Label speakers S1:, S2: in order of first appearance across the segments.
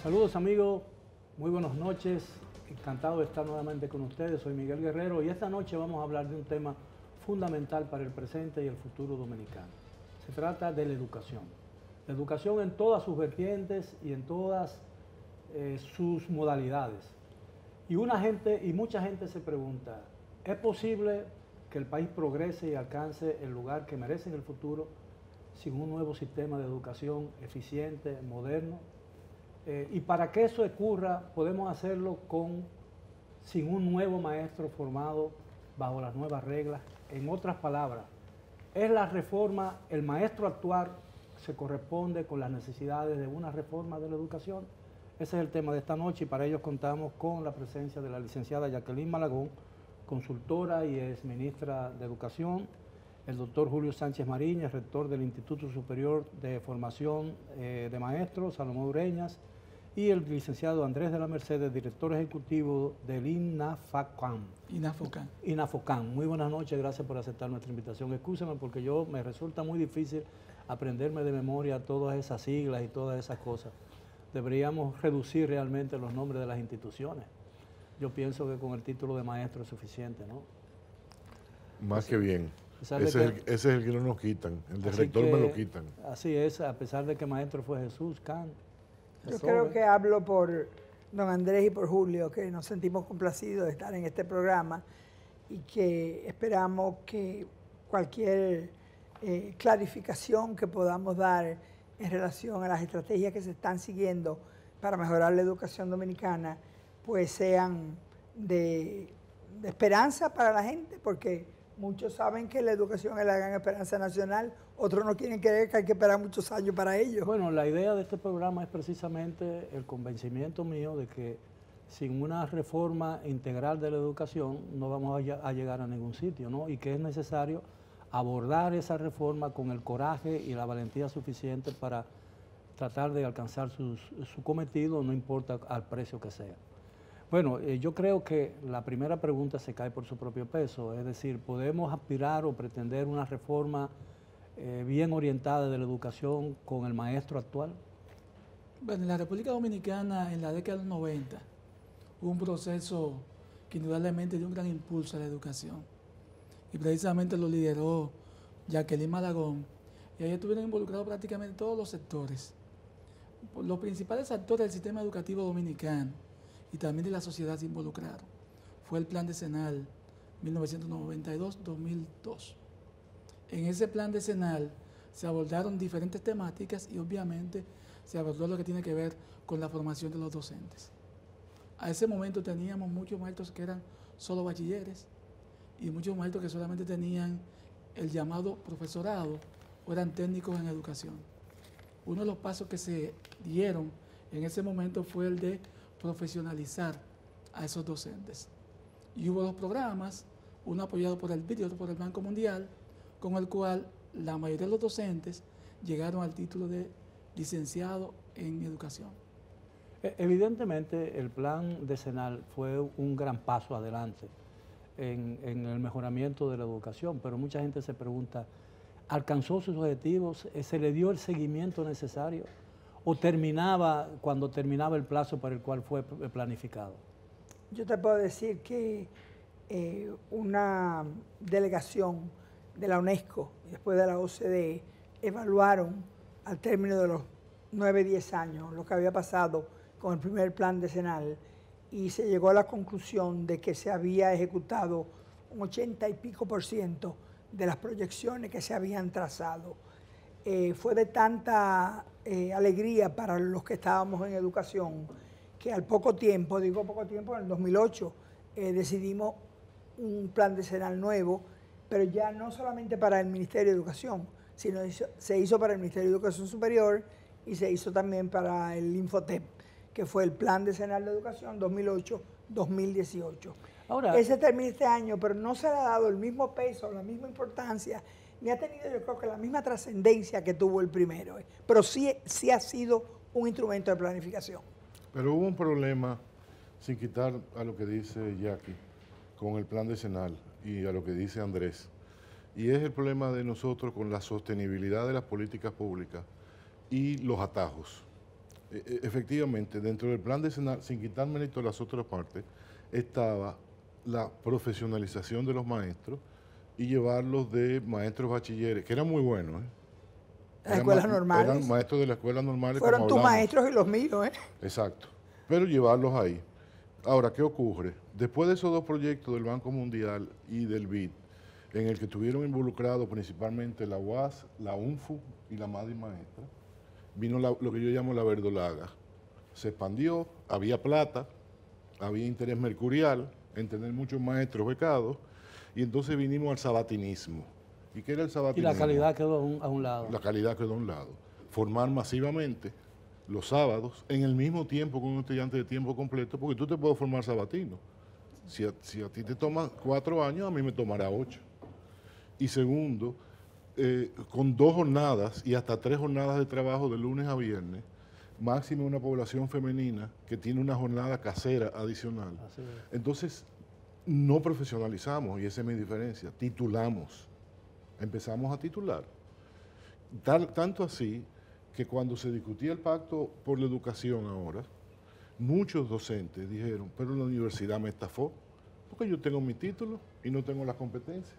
S1: Saludos amigos, muy buenas noches, encantado de estar nuevamente con ustedes, soy Miguel Guerrero y esta noche vamos a hablar de un tema fundamental para el presente y el futuro dominicano. Se trata de la educación en todas sus vertientes y en todas sus modalidades. Y mucha gente se pregunta, ¿es posible que el país progrese y alcance el lugar que merece en el futuro sin un nuevo sistema de educación eficiente, moderno? Y para que eso ocurra, podemos hacerlo sin un nuevo maestro formado bajo las nuevas reglas. En otras palabras, ¿es la reforma, el maestro actual se corresponde con las necesidades de una reforma de la educación? Ese es el tema de esta noche y para ello contamos con la presencia de la licenciada Jacqueline Malagón, consultora y exministra de Educación, el doctor Julio Sánchez Mariñas, rector del Instituto Superior de Formación de Maestros, Salomón Ureñas, y el licenciado Andrés de la Mercedes, director ejecutivo del INAFOCAN. Muy buenas noches, gracias por aceptar nuestra invitación. Excúseme porque me resulta muy difícil aprenderme de memoria todas esas siglas y todas esas cosas. Deberíamos reducir realmente los nombres de las instituciones. Yo pienso que con el título de maestro es suficiente, ¿no?
S2: Más que bien. Ese es el que no nos quitan, el de rector me lo quitan.
S1: Así es, a pesar de que maestro fue Jesús Can.
S3: Yo creo que hablo por don Andrés y por Julio, que nos sentimos complacidos de estar en este programa y que esperamos que cualquier clarificación que podamos dar en relación a las estrategias que se están siguiendo para mejorar la educación dominicana, pues sean de esperanza para la gente, porque muchos saben que la educación es la gran esperanza nacional, otros no quieren creer que hay que esperar muchos años para ello.
S1: Bueno, la idea de este programa es precisamente el convencimiento mío de que sin una reforma integral de la educación no vamos a llegar a ningún sitio, ¿no? Y que es necesario abordar esa reforma con el coraje y la valentía suficiente para tratar de alcanzar su cometido, no importa al precio que sea. Bueno, yo creo que la primera pregunta se cae por su propio peso, es decir, ¿podemos aspirar o pretender una reforma bien orientada de la educación con el maestro actual?
S4: Bueno, en la República Dominicana, en la década de los 90, hubo un proceso que indudablemente dio un gran impulso a la educación. Y precisamente lo lideró Jacqueline Malagón. Y ahí estuvieron involucrados prácticamente todos los sectores. Los principales actores del sistema educativo dominicano y también de la sociedad se involucraron. Fue el Plan Decenal 1992-2002. En ese Plan Decenal se abordaron diferentes temáticas y obviamente se abordó lo que tiene que ver con la formación de los docentes. A ese momento teníamos muchos maestros que eran solo bachilleres y muchos maestros que solamente tenían el llamado profesorado o eran técnicos en educación. Uno de los pasos que se dieron en ese momento fue el de profesionalizar a esos docentes. Y hubo dos programas, uno apoyado por el BID y otro por el Banco Mundial, con el cual la mayoría de los docentes llegaron al título de licenciado en educación.
S1: Evidentemente el plan decenal fue un gran paso adelante en el mejoramiento de la educación, pero mucha gente se pregunta, ¿alcanzó sus objetivos? ¿Se le dio el seguimiento necesario? ¿O terminaba cuando terminaba el plazo para el cual fue planificado?
S3: Yo te puedo decir que una delegación de la UNESCO y después de la OCDE evaluaron al término de los 9-10 años lo que había pasado con el primer plan decenal y se llegó a la conclusión de que se había ejecutado un 80 y pico % de las proyecciones que se habían trazado. Fue de tanta alegría para los que estábamos en educación que al poco tiempo, digo poco tiempo, en el 2008 decidimos un plan decenal nuevo, pero ya no solamente para el Ministerio de Educación, sino se hizo para el Ministerio de Educación Superior y se hizo también para el Infotep, que fue el Plan Decenal de Educación 2008-2018. Ahora, ese termina este año, pero no se le ha dado el mismo peso, la misma importancia, ni ha tenido yo creo que la misma trascendencia que tuvo el primero, pero sí ha sido un instrumento de planificación.
S2: Pero hubo un problema, sin quitar a lo que dice Jackie, con el plan decenal y a lo que dice Andrés, y es el problema de nosotros con la sostenibilidad de las políticas públicas y los atajos. efectivamente, dentro del plan decenal, sin quitar mérito a las otras partes, estaba la profesionalización de los maestros y llevarlos de maestros bachilleres, que eran muy buenos,
S3: Las escuelas normales.
S2: Eran maestros de las escuelas normales.
S3: Fueron
S2: como
S3: tus
S2: hablamos.
S3: maestros y los míos, ¿eh?
S2: Exacto. Pero llevarlos ahí. Ahora, ¿qué ocurre? Después de esos dos proyectos del Banco Mundial y del BID, en el que estuvieron involucrados principalmente la UAS, la UNFU y la Madre Maestra, vino lo que yo llamo la verdolaga. Se expandió, había plata, había interés mercurial en tener muchos maestros becados, y entonces vinimos al sabatinismo. ¿Y qué era el
S1: Y
S2: sabatinismo?
S1: la calidad quedó a un lado.
S2: La calidad quedó a un lado. Formar masivamente los sábados en el mismo tiempo con un estudiante de tiempo completo, porque tú te puedes formar sabatino. Si a ti te toma 4 años, a mí me tomará 8. Y segundo, con 2 jornadas y hasta 3 jornadas de trabajo de lunes a viernes, máximo una población femenina que tiene una jornada casera adicional.
S1: Así es.
S2: Entonces, no profesionalizamos, y esa es mi diferencia, titulamos. Empezamos a titular. Tanto así que cuando se discutía el pacto por la educación ahora, muchos docentes dijeron, pero la universidad me estafó, porque yo tengo mi título y no tengo las competencias.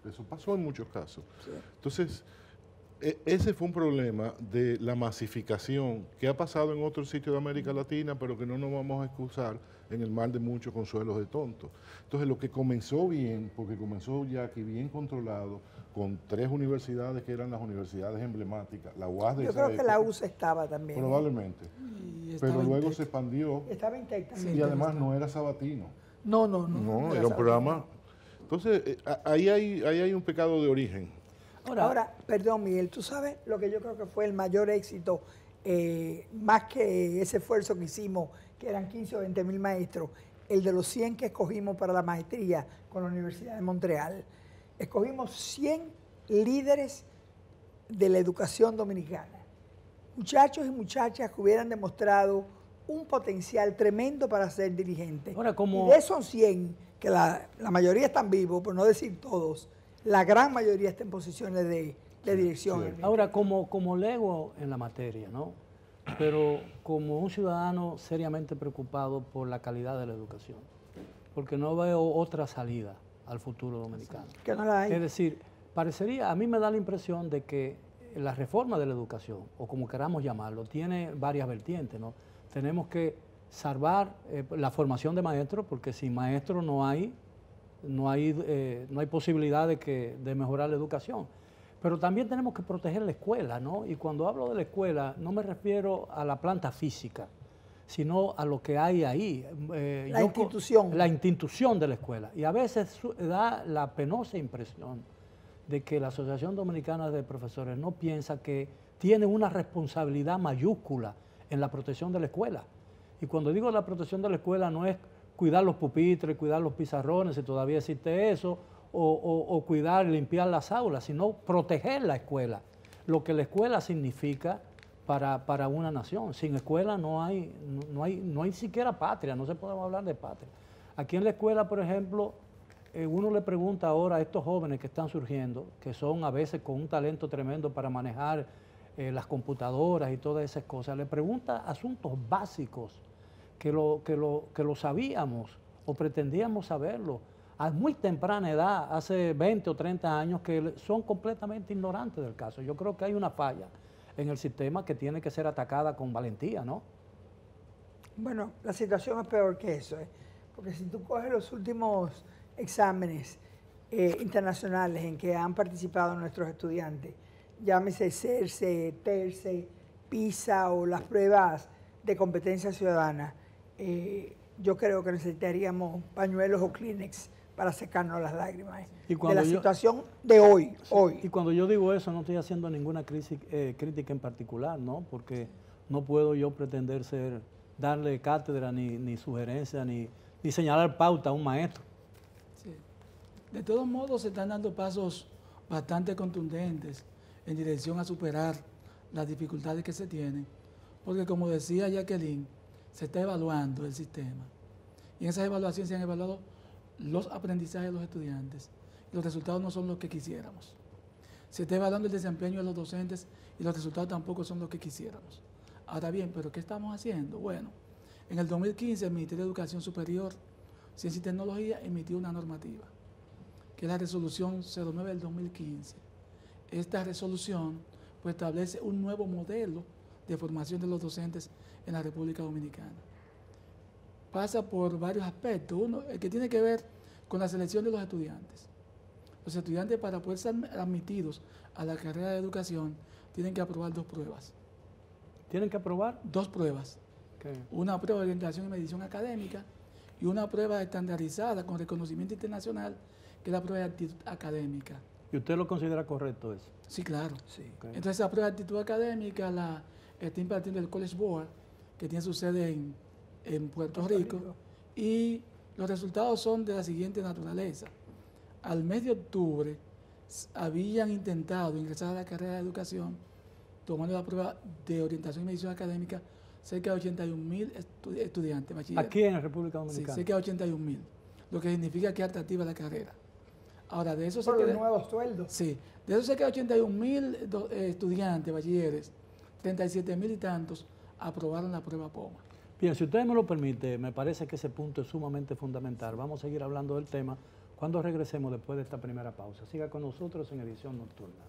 S2: Eso pasó en muchos casos. Sí. Entonces, ese fue un problema de la masificación que ha pasado en otros sitios de América Latina, pero que no nos vamos a excusar en el mal de muchos consuelos de tontos. Entonces, lo que comenzó bien, porque comenzó ya aquí bien controlado, con 3 universidades que eran las universidades emblemáticas, la UAS de
S3: Yo creo que la USA estaba también.
S2: Probablemente. Pero luego se expandió.
S3: Estaba intacta.
S2: Y además no era sabatino.
S3: No,
S2: era un programa. Entonces, ahí hay un pecado de origen.
S3: Ahora, perdón, Miguel, tú sabes lo que yo creo que fue el mayor éxito, más que ese esfuerzo que hicimos, que eran 15 o 20 mil maestros, el de los 100 que escogimos para la maestría con la Universidad de Montreal. Escogimos 100 líderes de la educación dominicana. Muchachos y muchachas que hubieran demostrado un potencial tremendo para ser dirigentes.
S1: Ahora,
S3: y de esos 100, que la mayoría están vivos, por no decir todos, la gran mayoría está en posiciones de dirección.
S2: Sí.
S1: Ahora, como lego en la materia, ¿no? Pero como un ciudadano seriamente preocupado por la calidad de la educación, porque no veo otra salida al futuro dominicano.
S3: Que no la hay.
S1: Es decir, a mí me da la impresión de que la reforma de la educación, o como queramos llamarlo, tiene varias vertientes, ¿no? Tenemos que salvar la formación de maestros, porque sin maestros no hay posibilidad de mejorar la educación. Pero también tenemos que proteger la escuela, ¿no? Y cuando hablo de la escuela, no me refiero a la planta física, sino a lo que hay ahí.
S3: La institución.
S1: La institución de la escuela. Y a veces da la penosa impresión de que la Asociación Dominicana de Profesores no piensa que tiene una responsabilidad mayúscula en la protección de la escuela. Y cuando digo la protección de la escuela no es cuidar los pupitres, cuidar los pizarrones, si todavía existe eso, o cuidar, limpiar las aulas, sino proteger la escuela. Lo que la escuela significa para una nación. Sin escuela no hay siquiera patria, no se puede hablar de patria. Aquí en la escuela, por ejemplo, uno le pregunta ahora a estos jóvenes que están surgiendo, que son a veces con un talento tremendo para manejar las computadoras y todas esas cosas, le pregunta asuntos básicos que lo sabíamos o pretendíamos saberlo a muy temprana edad, hace 20 o 30 años, que son completamente ignorantes del caso. Yo creo que hay una falla en el sistema que tiene que ser atacada con valentía, ¿no?
S3: Bueno, la situación es peor que eso, porque si tú coges los últimos exámenes internacionales en que han participado nuestros estudiantes, llámese CERCE, TERCE, PISA o las pruebas de competencia ciudadana, yo creo que necesitaríamos pañuelos o Kleenex para secarnos las lágrimas de la situación de hoy.
S1: Y cuando yo digo eso, no estoy haciendo ninguna crítica en particular, ¿no? Porque no puedo yo pretender darle cátedra, ni sugerencia, ni señalar pauta a un maestro.
S4: Sí. De todos modos, se están dando pasos bastante contundentes en dirección a superar las dificultades que se tienen, porque como decía Jacqueline, se está evaluando el sistema. Y en esas evaluaciones se han evaluado los aprendizajes de los estudiantes. Y los resultados no son los que quisiéramos. Se está evaluando el desempeño de los docentes y los resultados tampoco son los que quisiéramos. Ahora bien, ¿pero qué estamos haciendo? Bueno, en el 2015 el Ministerio de Educación Superior, Ciencia y Tecnología emitió una normativa, que es la resolución 09 del 2015. Esta resolución pues, establece un nuevo modelo de formación de los docentes en la República Dominicana. Pasa por varios aspectos. Uno, el que tiene que ver con la selección de los estudiantes. Los estudiantes, para poder ser admitidos a la carrera de educación, tienen que aprobar 2 pruebas.
S1: ¿Tienen que aprobar?
S4: 2 pruebas.
S1: Okay.
S4: Una prueba de orientación y medición académica y una prueba estandarizada con reconocimiento internacional, que es la prueba de actitud académica.
S1: ¿Y usted lo considera correcto eso?
S4: Sí, claro.
S3: Sí.
S1: Okay.
S4: Entonces, esa prueba de actitud académica la está impartiendo el College Board, que tiene su sede en Puerto Rico, y los resultados son de la siguiente naturaleza. Al mes de octubre habían intentado ingresar a la carrera de educación tomando la prueba de orientación y medición académica cerca de 81,000 estudiantes, bachilleres.
S1: Aquí en la República
S4: Sí,
S1: Dominicana.
S4: cerca de 81,000, lo que significa que es atractiva la carrera. Ahora, de esos
S3: Por
S4: cerca
S3: los nuevos sueldos.
S4: sí, de esos cerca de 81,000 estudiantes, bachilleres, 37,000 y tantos aprobaron la prueba POMA.
S1: Bien, si usted me lo permite, me parece que ese punto es sumamente fundamental. Vamos a seguir hablando del tema cuando regresemos después de esta primera pausa. Siga con nosotros en Edición Nocturna.